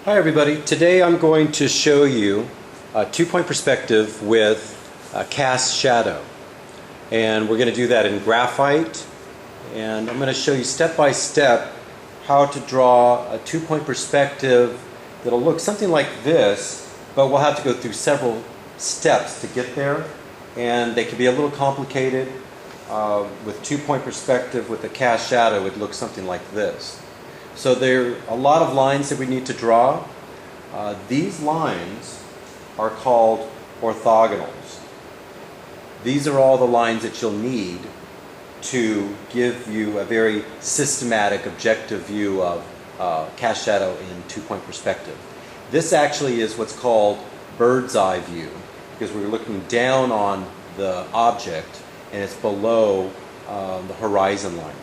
Hi everybody. Today I'm going to show you a two-point perspective with a cast shadow. And we're going to do that in graphite. And I'm going to show you step by step how to draw a two-point perspective that'll look something like this, but we'll have to go through several steps to get there. And they can be a little complicated. With two-point perspective with a cast shadow, it looks something like this. So there are a lot of lines that we need to draw. These lines are called orthogonals. These are all the lines that you'll need to give you a very systematic, objective view of cast shadow in two-point perspective. This actually is what's called bird's eye view, because we're looking down on the object and it's below the horizon line.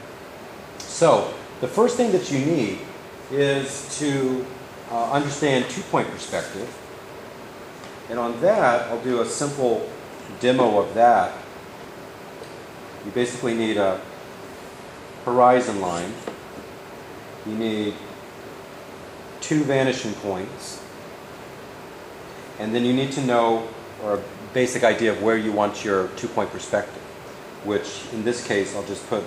So the first thing that you need is to understand two-point perspective. And on that, I'll do a simple demo of that. You basically need a horizon line. You need two vanishing points. And then you need to know, or a basic idea of where you want your two-point perspective, which in this case I'll just put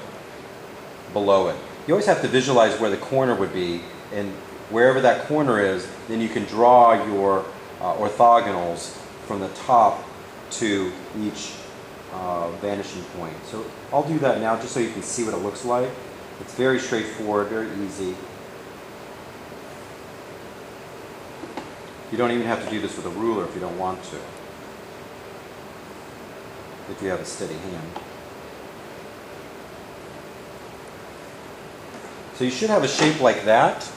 below it. You always have to visualize where the corner would be, and wherever that corner is, then you can draw your orthogonals from the top to each vanishing point. So I'll do that now just so you can see what it looks like. It's very straightforward, very easy. You don't even have to do this with a ruler if you don't want to, if you have a steady hand. So you should have a shape like that.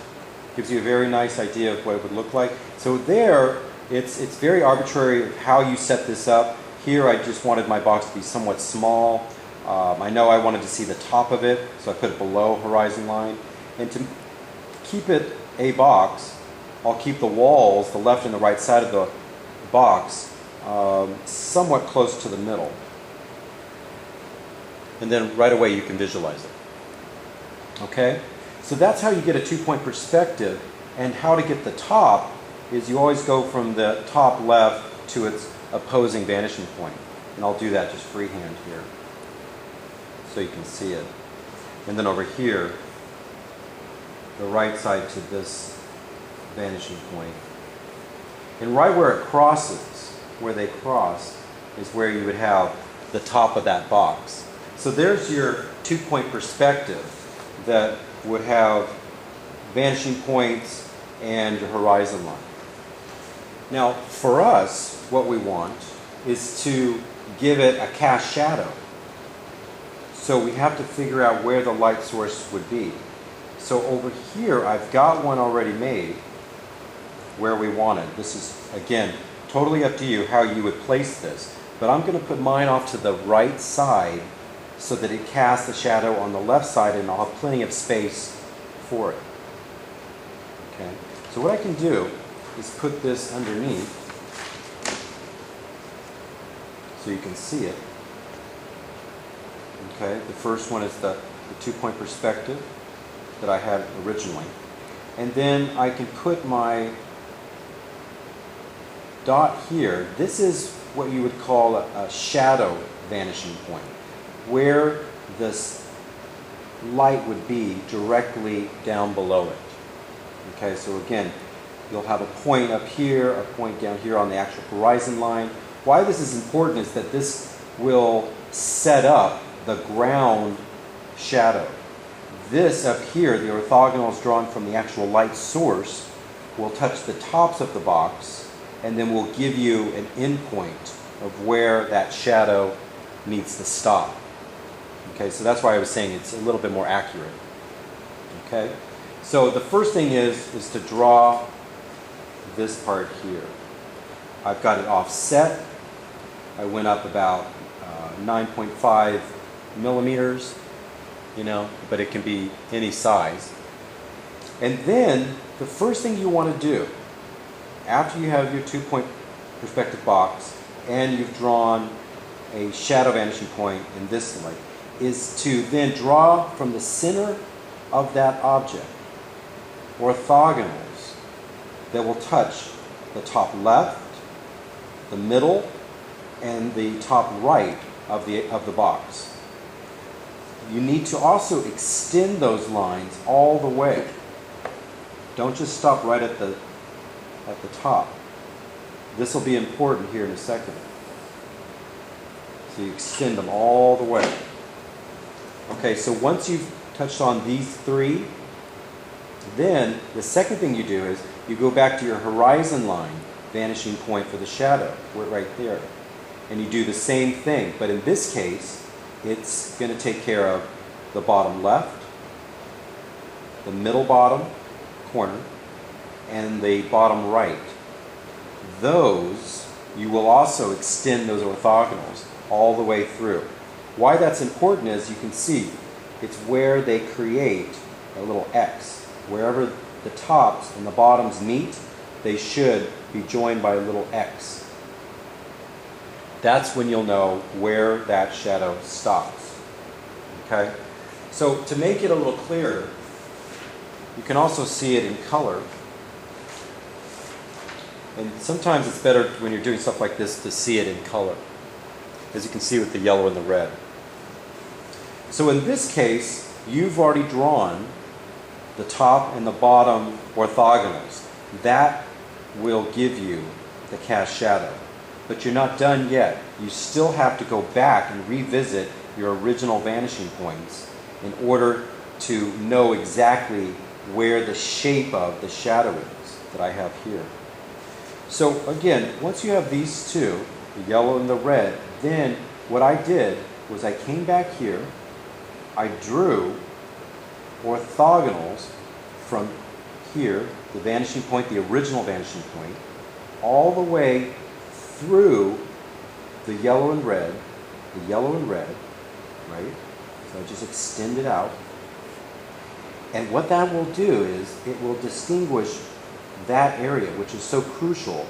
Gives you a very nice idea of what it would look like. So there, it's very arbitrary of how you set this up. Here I just wanted my box to be somewhat small. I know I wanted to see the top of it, so I put it below horizon line. And to keep it a box, I'll keep the walls, the left and the right side of the box, somewhat close to the middle. And then right away you can visualize it. Okay? So that's how you get a two-point perspective, and how to get the top is you always go from the top left to its opposing vanishing point. And I'll do that just freehand here so you can see it. And then over here, the right side to this vanishing point. And right where it crosses, where they cross, is where you would have the top of that box. So there's your two-point perspective that would have vanishing points and your horizon line. Now, for us, what we want is to give it a cast shadow. So we have to figure out where the light source would be. So over here, I've got one already made where we want it. This is, again, totally up to you how you would place this. But I'm going to put mine off to the right side so that it casts the shadow on the left side, and I'll have plenty of space for it. Okay. So what I can do is put this underneath so you can see it. Okay. The first one is the two-point perspective that I had originally. And then I can put my dot here. This is what you would call a shadow vanishing point, where this light would be directly down below it. Okay, so again, you'll have a point up here, a point down here on the actual horizon line. Why this is important is that this will set up the ground shadow. This up here, the orthogonals drawn from the actual light source, will touch the tops of the box, and then will give you an endpoint of where that shadow needs to stop. Okay, so that's why I was saying it's a little bit more accurate. Okay, so the first thing is to draw this part here. I've got it offset. I went up about 9.5 millimeters, but it can be any size. And then the first thing you want to do, after you have your two-point perspective box and you've drawn a shadow vanishing point in this light, is to then draw from the center of that object orthogonals that will touch the top left, the middle, and the top right of the box. You need to also extend those lines all the way. Don't just stop right at the top. This will be important here in a second. So you extend them all the way. Okay, so once you've touched on these three, then the second thing you do is you go back to your horizon line vanishing point for the shadow. We're right there. And you do the same thing, but in this case, it's going to take care of the bottom left, the middle bottom corner, and the bottom right. Those, you will also extend those orthogonals all the way through. Why that's important is you can see it's where they create a little X. Wherever the tops and the bottoms meet, they should be joined by a little X. That's when you'll know where that shadow stops. Okay? So to make it a little clearer, you can also see it in color. And sometimes it's better when you're doing stuff like this to see it in color, as you can see with the yellow and the red. So in this case, you've already drawn the top and the bottom orthogonals. That will give you the cast shadow. But you're not done yet. You still have to go back and revisit your original vanishing points in order to know exactly where the shape of the shadow is that I have here. So again, once you have these two, the yellow and the red, then what I did was I came back here, I drew orthogonals from here, the vanishing point, the original vanishing point, all the way through the yellow and red, right? So I just extend it out. And what that will do is it will distinguish that area, which is so crucial,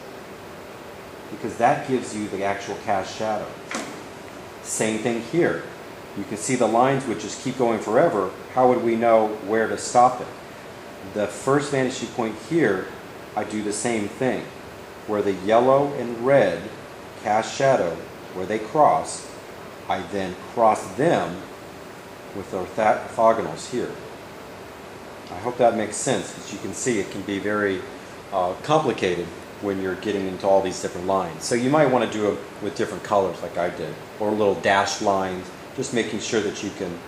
because that gives you the actual cast shadow. Same thing here. You can see the lines would just keep going forever. How would we know where to stop it? The first vanishing point here, I do the same thing. Where the yellow and red cast shadow, where they cross, I then cross them with orthogonals here. I hope that makes sense. As you can see, it can be very complicated when you're getting into all these different lines. So you might want to do it with different colors like I did, or little dashed lines, just making sure that you can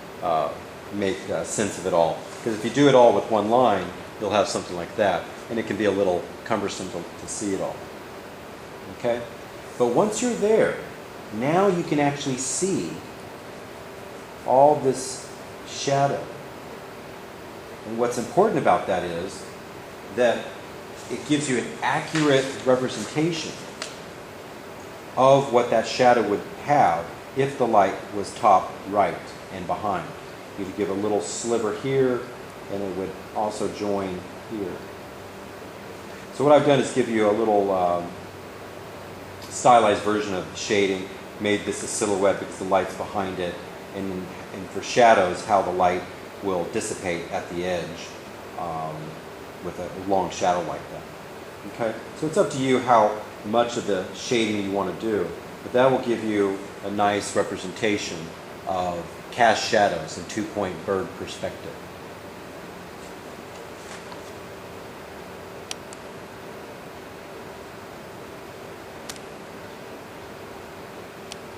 make sense of it all. Because if you do it all with one line, you'll have something like that, and it can be a little cumbersome to see it all. Okay? But once you're there, now you can actually see all this shadow. And what's important about that is that it gives you an accurate representation of what that shadow would have if the light was top right and behind. You would give a little sliver here, and it would also join here. So what I've done is give you a little stylized version of the shading, made this a silhouette because the light's behind it, and for shadows, how the light will dissipate at the edge with a long shadow like that. Okay, so it's up to you how much of the shading you want to do, but that will give you a nice representation of cast shadows in two-point bird perspective.